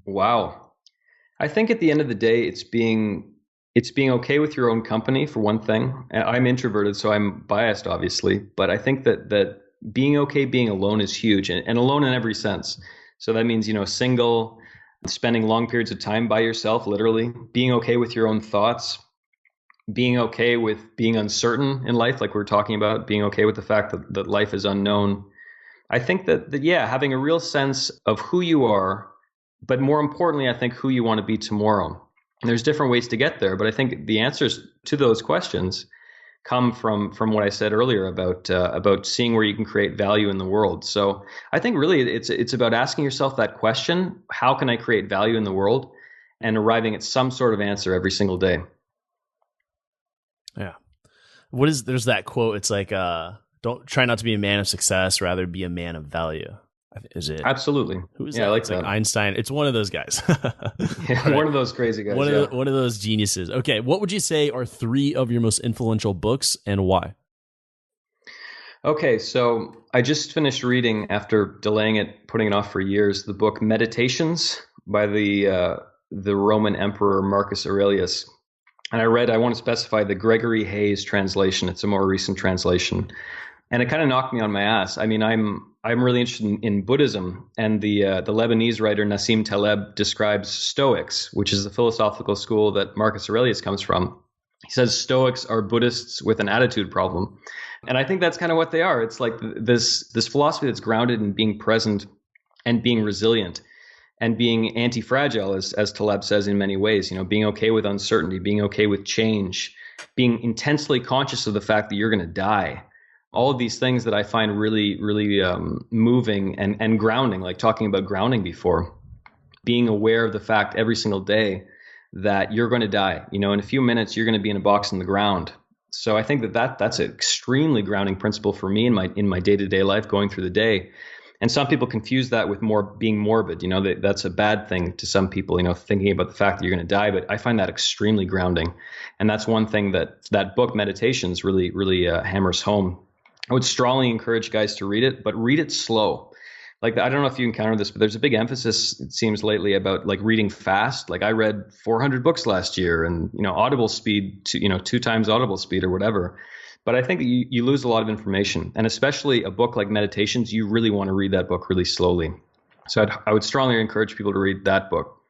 Wow. I think at the end of the day, it's being okay with your own company, for one thing. I'm introverted, so I'm biased, obviously, but I think that being okay being alone is huge, and alone in every sense. So that means, single, spending long periods of time by yourself, literally, being okay with your own thoughts, being okay with being uncertain in life, like we were talking about, being okay with the fact that life is unknown. I think that having a real sense of who you are, but more importantly, I think who you want to be tomorrow. And there's different ways to get there, but I think the answers to those questions come from what I said earlier about seeing where you can create value in the world. So I think really it's about asking yourself that question: how can I create value in the world? And arriving at some sort of answer every single day. Yeah. There's that quote. It's like, don't try not to be a man of success, rather be a man of value. Is it? Absolutely. Who is that? I like that. Like Einstein. It's one of those guys. Right. One of those crazy guys. One of those geniuses. Okay. What would you say are 3 of your most influential books, and why? Okay. So I just finished reading, after delaying it, putting it off for years, the book Meditations by the Roman Emperor Marcus Aurelius. And I want to specify the Gregory Hayes translation. It's a more recent translation. And it kind of knocked me on my ass. I mean, I'm really interested in Buddhism, and the Lebanese writer Nassim Taleb describes Stoics, which is the philosophical school that Marcus Aurelius comes from. He says Stoics are Buddhists with an attitude problem, and I think that's kind of what they are. It's like this philosophy that's grounded in being present and being resilient and being anti-fragile, as Taleb says in many ways. Being okay with uncertainty, being okay with change, being intensely conscious of the fact that you're going to die. All of these things that I find really, really moving and grounding, like talking about grounding before, being aware of the fact every single day that you're going to die. In a few minutes, you're going to be in a box in the ground. So I think that's an extremely grounding principle for me in my day-to-day life, going through the day. And some people confuse that with being morbid. That's a bad thing to some people, thinking about the fact that you're going to die. But I find that extremely grounding. And that's one thing that book Meditations really, really hammers home. I would strongly encourage guys to read it, but read it slow. Like, I don't know if you encountered this, but there's a big emphasis, it seems lately, about like reading fast. Like, I read 400 books last year, and Audible speed to 2 times Audible speed or whatever. But I think that you lose a lot of information, and especially a book like Meditations, you really want to read that book really slowly. So I would strongly encourage people to read that book.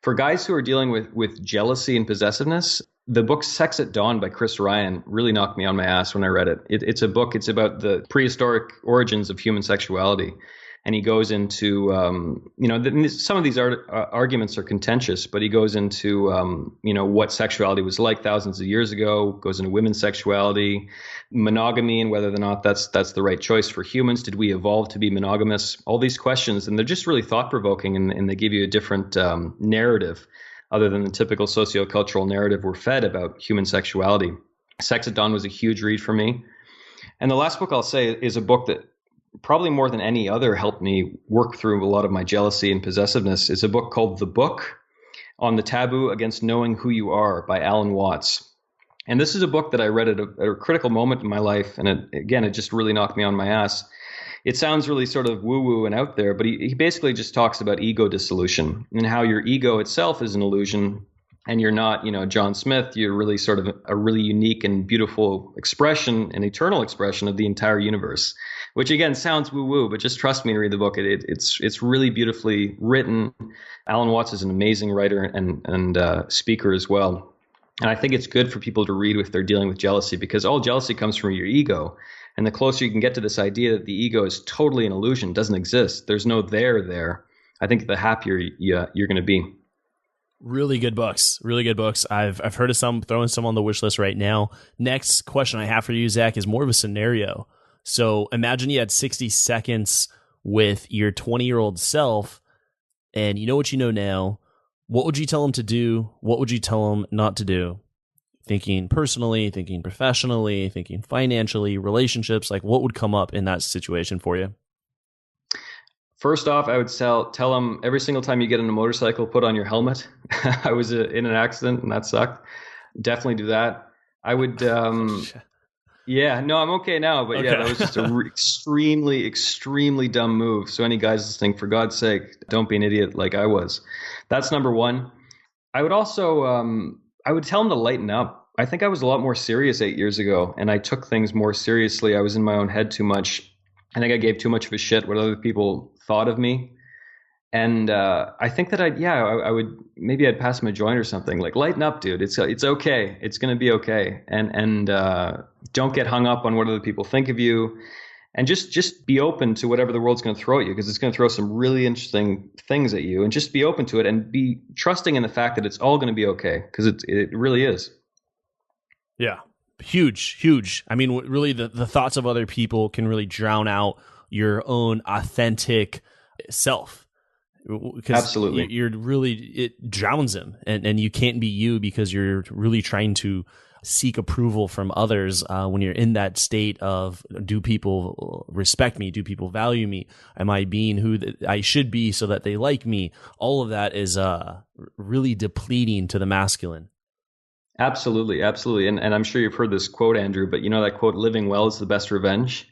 For guys who are dealing with jealousy and possessiveness, the book Sex at Dawn by Chris Ryan really knocked me on my ass when I read it. It's a book, it's about the prehistoric origins of human sexuality. And he goes into, some of these arguments are contentious, but he goes into, what sexuality was like thousands of years ago, goes into women's sexuality, monogamy, and whether or not that's the right choice for humans. Did we evolve to be monogamous? All these questions, and they're just really thought-provoking, and they give you a different narrative other than the typical sociocultural narrative we're fed about human sexuality. Sex at Dawn was a huge read for me. And the last book I'll say is a book that probably more than any other helped me work through a lot of my jealousy and possessiveness. Is a book called The Book on the Taboo Against Knowing Who You Are by Alan Watts. And this is a book that I read at a critical moment in my life. And it just really knocked me on my ass. It sounds really sort of woo-woo and out there, but he basically just talks about ego dissolution and how your ego itself is an illusion. And you're not, John Smith. You're really sort of a really unique and beautiful expression, an eternal expression of the entire universe, which again sounds woo-woo, but just trust me and read the book. It's really beautifully written. Alan Watts is an amazing writer and speaker as well. And I think it's good for people to read if they're dealing with jealousy, because all jealousy comes from your ego. And the closer you can get to this idea that the ego is totally an illusion, doesn't exist, there's no there, I think the happier you're going to be. Really good books. Really good books. I've heard of some, throwing some on the wish list right now. Next question I have for you, Zach, is more of a scenario. So imagine you had 60 seconds with your 20-year-old self, and you know what you know now. What would you tell him to do? What would you tell him not to do? Thinking personally, thinking professionally, thinking financially, relationships, like what would come up in that situation for you? First off, I would tell them every single time you get on a motorcycle, put on your helmet. I was in an accident and that sucked. Definitely do that. I would, I'm okay now. But yeah, that was just a extremely, extremely dumb move. So any guys listening, for God's sake, don't be an idiot like I was. That's number one. I would also, I would tell them to lighten up. I think I was a lot more serious 8 years ago, and I took things more seriously. I was in my own head too much. I think I gave too much of a shit what other people thought of me. And I think that I would, maybe I'd pass him a joint or something. Like, lighten up, dude. It's okay. It's going to be okay. And don't get hung up on what other people think of you. And just be open to whatever the world's going to throw at you, because it's going to throw some really interesting things at you. And just be open to it and be trusting in the fact that it's all going to be okay, because it really is. Yeah. Huge. I mean, really, the thoughts of other people can really drown out your own authentic self. Absolutely. It drowns them, and you can't be you because you're really trying to seek approval from others when you're in that state of, do people respect me? Do people value me? Am I being who I should be so that they like me? All of that is really depleting to the masculine. Absolutely. And I'm sure you've heard this quote, Andrew, but you know that quote, living well is the best revenge?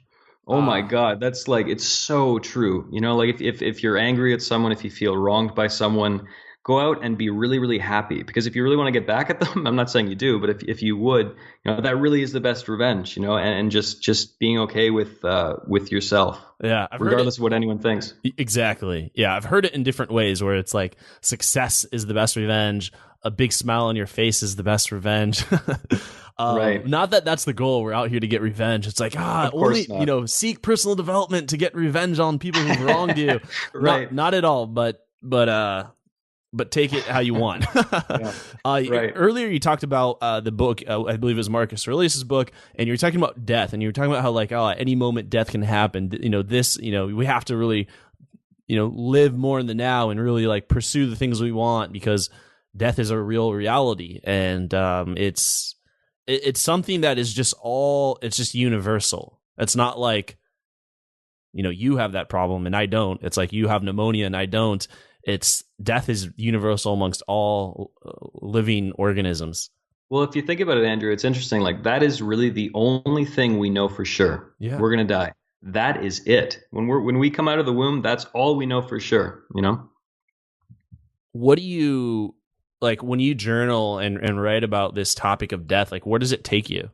Oh my God, that's like, it's so true. Like if you're angry at someone, if you feel wronged by someone, go out and be really, really happy. Because if you really want to get back at them, I'm not saying you do, but if you would, that really is the best revenge, and just being okay with yourself. Yeah. Regardless of what anyone thinks. Exactly. Yeah. I've heard it in different ways where it's like success is the best revenge. A big smile on your face is the best revenge. Right. Not that that's the goal. We're out here to get revenge. It's like, only, seek personal development to get revenge on people who've wronged you. Right. Not at all, but take it how you want. Right. Earlier you talked about the book, I believe it was Marcus Aurelius' book, and you were talking about death, and you were talking about how at any moment death can happen. We have to really, live more in the now and really pursue the things we want, because death is a real reality, and it's something that is it's just universal. It's not like, you have that problem and I don't. It's like you have pneumonia and I don't. It's death is universal amongst all living organisms. Well, if you think about it, Andrew, it's interesting. Like, that is really the only thing we know for sure. Yeah. We're going to die. That is it. When we come out of the womb, that's all we know for sure, What do you, when you journal and write about this topic of death, where does it take you?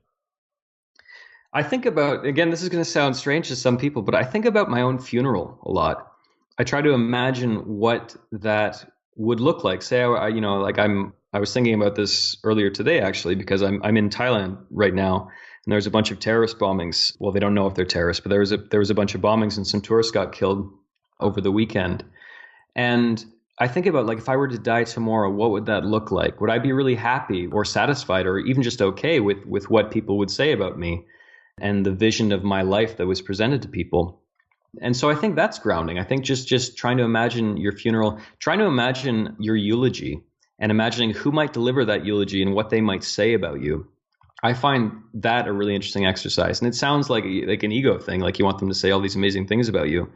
I think about, again, this is going to sound strange to some people, but I think about my own funeral a lot. I try to imagine what that would look like. Say, I was thinking about this earlier today, actually, because I'm in Thailand right now, and there's a bunch of terrorist bombings. Well, they don't know if they're terrorists, but there was a bunch of bombings and some tourists got killed. over the weekend. And I think about, like, if I were to die tomorrow, what would that look like? Would I be really happy or satisfied or even just okay with what people would say about me and the vision of my life that was presented to people? And so I think that's grounding. I think just trying to imagine your funeral, trying to imagine your eulogy and imagining who might deliver that eulogy and what they might say about you. I find that a really interesting exercise. And it sounds like an ego thing, like you want them to say all these amazing things about you.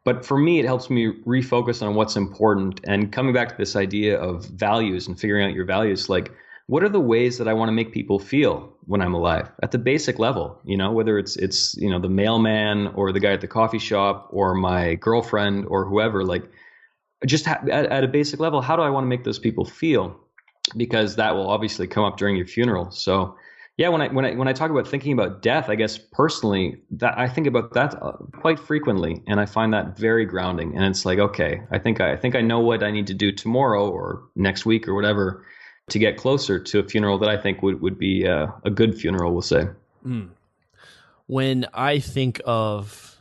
But for me, it helps me refocus on what's important. And coming back to this idea of values and figuring out your values, like, what are the ways that I want to make people feel when I'm alive at the basic level? You know, whether it's the mailman or the guy at the coffee shop or my girlfriend or whoever, like, just at a basic level, how do I want to make those people feel? Because that will obviously come up during your funeral. So yeah, when I talk about thinking about death, I guess personally, that I think about that quite frequently, and I find that very grounding. And it's like, okay, I think I know what I need to do tomorrow or next week or whatever to get closer to a funeral that I think would be a good funeral, we'll say. When I think of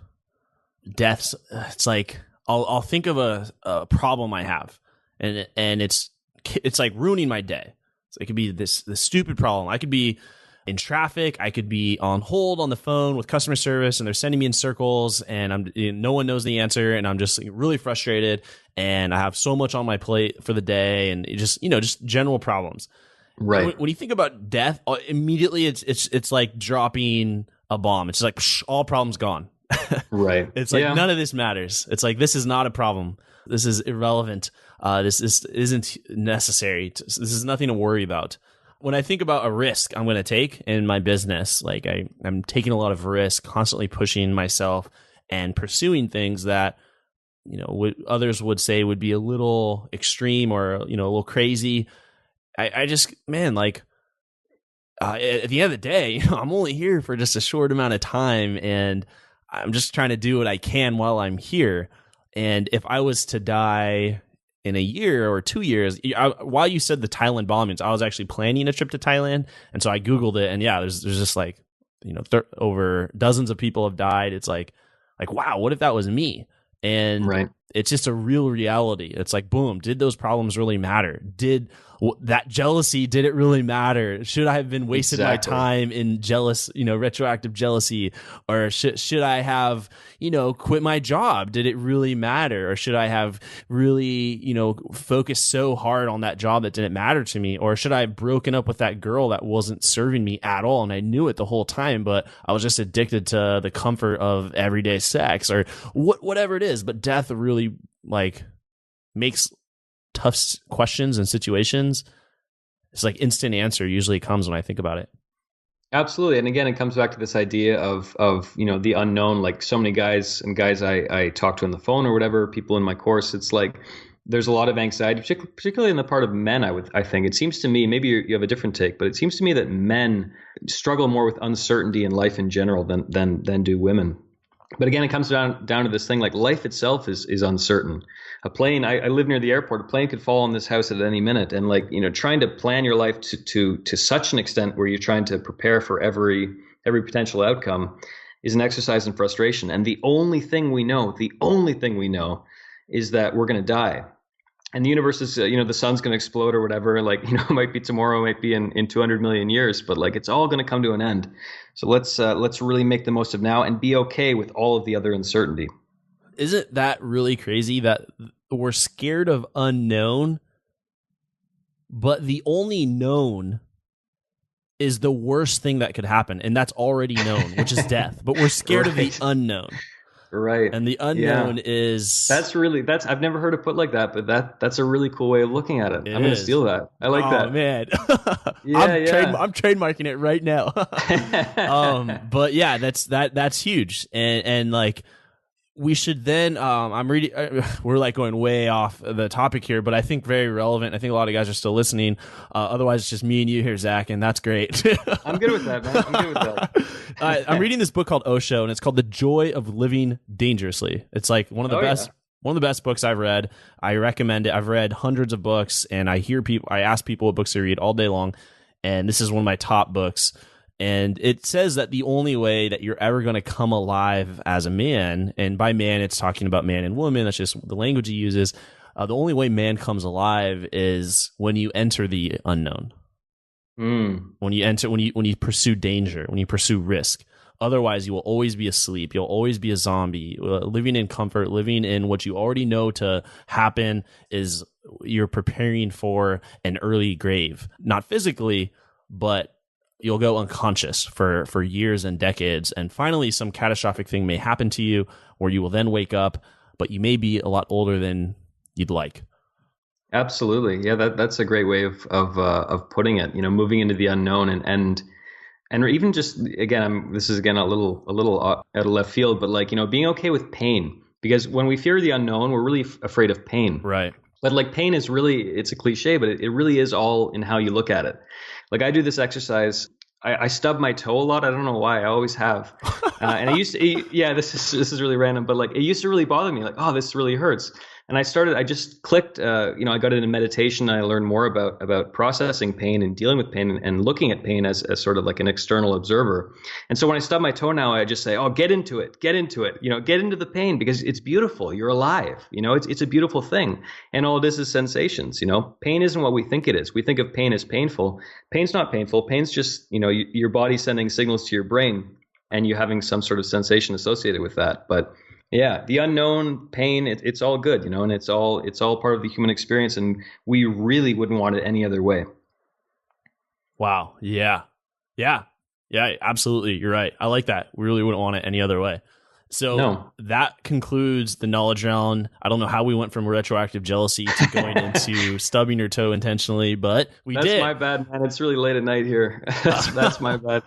deaths, it's like I'll think of a problem I have, and it's like ruining my day. So it could be this stupid problem. I could be in traffic. I could be on hold on the phone with customer service, and they're sending me in circles, and no one knows the answer, and I'm just really frustrated, and I have so much on my plate for the day, and just general problems. Right. When you think about death, immediately it's like dropping a bomb. It's like all problems gone. Right. It's like none of this matters. It's like, this is not a problem. This is irrelevant. This isn't necessary. This is nothing to worry about. When I think about a risk I'm going to take in my business, like I'm taking a lot of risk, constantly pushing myself and pursuing things that, others would say would be a little extreme or, a little crazy. I just, man, like, at the end of the day, I'm only here for just a short amount of time, and I'm just trying to do what I can while I'm here. And if I was to die in a year or 2 years, while you said the Thailand bombings, I was actually planning a trip to Thailand. And so I Googled it, and yeah, there's just like, over dozens of people have died. It's like, wow, what if that was me? And right. It's just a real reality. It's like, boom, did those problems really matter? Did that jealousy, did it really matter? Should I have been wasted my time in retroactive jealousy? Or should I have, quit my job? Did it really matter? Or should I have really, focused so hard on that job that didn't matter to me? Or should I have broken up with that girl that wasn't serving me at all, and I knew it the whole time, but I was just addicted to the comfort of everyday sex, or whatever it is? But death really makes tough questions and situations. It's like instant answer usually comes when I think about it. Absolutely. And again, it comes back to this idea of the unknown. Like, so many guys I talk to on the phone or whatever, people in my course, it's like there's a lot of anxiety, particularly in the part of men. I think it seems to me, maybe you have a different take, but it seems to me that men struggle more with uncertainty in life in general than do women. But again, it comes down to this thing, like, life itself is uncertain. A plane, I live near the airport, a plane could fall on this house at any minute. And trying to plan your life to such an extent where you're trying to prepare for every potential outcome is an exercise in frustration. And the only thing we know is that we're going to die. And the universe is, the sun's going to explode or whatever. It might be tomorrow, it might be in 200 million years, but it's all going to come to an end. So let's really make the most of now and be okay with all of the other uncertainty. Isn't that really crazy that we're scared of unknown, but the only known is the worst thing that could happen, and that's already known, which is death. But we're scared of the unknown. Right. And the unknown is... That's I've never heard it put like that, but that's a really cool way of looking at it. I'm going to steal that. I like that. Oh, man. I'm trademarking it right now. But yeah, that's huge. And we should then, I'm reading, we're going way off the topic here, but I think very relevant. I think a lot of guys are still listening. Otherwise, it's just me and you here, Zach, and that's great. I'm good with that, man. I'm good with that. I'm reading this book called Osho, and it's called The Joy of Living Dangerously. It's one of the best books I've read. I recommend it. I've read hundreds of books, and I ask people what books they read all day long, and this is one of my top books. And it says that the only way that you're ever going to come alive as a man, and by man, it's talking about man and woman. That's just the language he uses. The only way man comes alive is when you enter the unknown. When you pursue danger, when you pursue risk. Otherwise, you will always be asleep. You'll always be a zombie, living in comfort, living in what you already know to happen is you're preparing for an early grave. Not physically, but you'll go unconscious for years and decades. And finally, some catastrophic thing may happen to you where you will then wake up, but you may be a lot older than you'd like. Absolutely. Yeah, that's a great way of putting it, moving into the unknown and even just, again, this is again a little out of left field, but like, being okay with pain, because when we fear the unknown, we're really afraid of pain. Right. But like pain is really, it's a cliche, but it really is all in how you look at it. Like I do this exercise. I stub my toe a lot. I don't know why. I always have. And I used to, this is really random, but like it used to really bother me. Like, oh, this really hurts. And I just clicked, I got into meditation. And I learned more about processing pain and dealing with pain and looking at pain as sort of like an external observer. And so when I stub my toe now, I just say, oh, get into it, get into the pain because it's beautiful. You're alive. It's a beautiful thing. And all it is sensations. Pain isn't what we think it is. We think of pain as painful. Pain's not painful. Pain's just, your body sending signals to your brain and you having some sort of sensation associated with that. But yeah, the unknown, pain, it's all good, and it's all part of the human experience, and we really wouldn't want it any other way. Wow. Yeah, absolutely. You're right. I like that. We really wouldn't want it any other way. So that concludes the knowledge round. I don't know how we went from retroactive jealousy to going into stubbing your toe intentionally, but we did. That's my bad, man. It's really late at night here. That's my bad.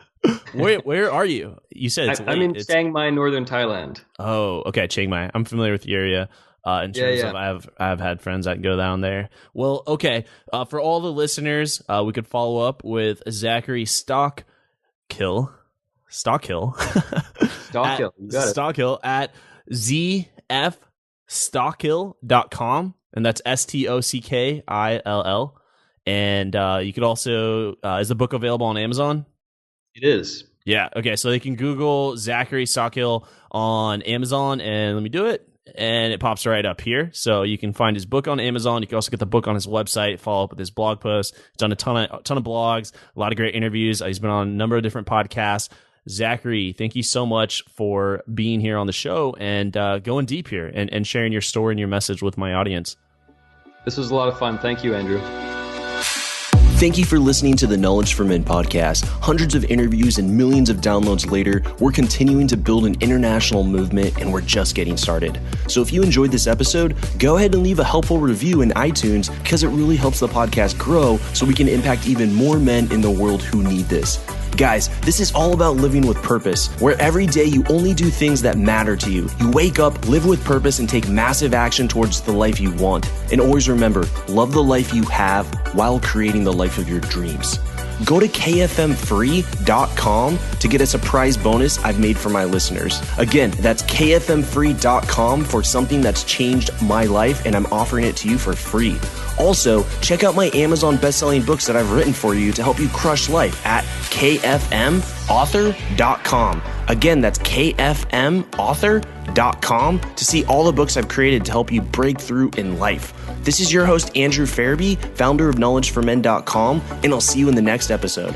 Where are you? You said it's late. I'm in Chiang Mai, northern Thailand. Oh, okay, Chiang Mai. I'm familiar with the area. In terms of, I've had friends that go down there. Well, okay. For all the listeners, we could follow up with Zachary Stockill. You got it. Stockill at zfstockill.com, and that's STOCKILL. And you could also, is the book available on Amazon? It is. Yeah. Okay. So they can Google Zachary Stockill on Amazon, and let me do it. And it pops right up here. So you can find his book on Amazon. You can also get the book on his website, follow up with his blog posts. He's done a ton of blogs, a lot of great interviews. He's been on a number of different podcasts. Zachary, thank you so much for being here on the show and going deep here and sharing your story and your message with my audience. This was a lot of fun. Thank you, Andrew. Thank you for listening to the Knowledge for Men podcast. Hundreds of interviews and millions of downloads later, we're continuing to build an international movement, and we're just getting started. So if you enjoyed this episode, go ahead and leave a helpful review in iTunes because it really helps the podcast grow so we can impact even more men in the world who need this. Guys, this is all about living with purpose, where every day you only do things that matter to you. You wake up, live with purpose, and take massive action towards the life you want. And always remember, love the life you have while creating the life of your dreams. Go to kfmfree.com to get a surprise bonus I've made for my listeners. Again, that's kfmfree.com for something that's changed my life, and I'm offering it to you for free. Also, check out my Amazon best-selling books that I've written for you to help you crush life at kfmauthor.com. Again, that's kfmauthor.com to see all the books I've created to help you break through in life. This is your host, Andrew Farabee, founder of knowledgeformen.com, and I'll see you in the next episode.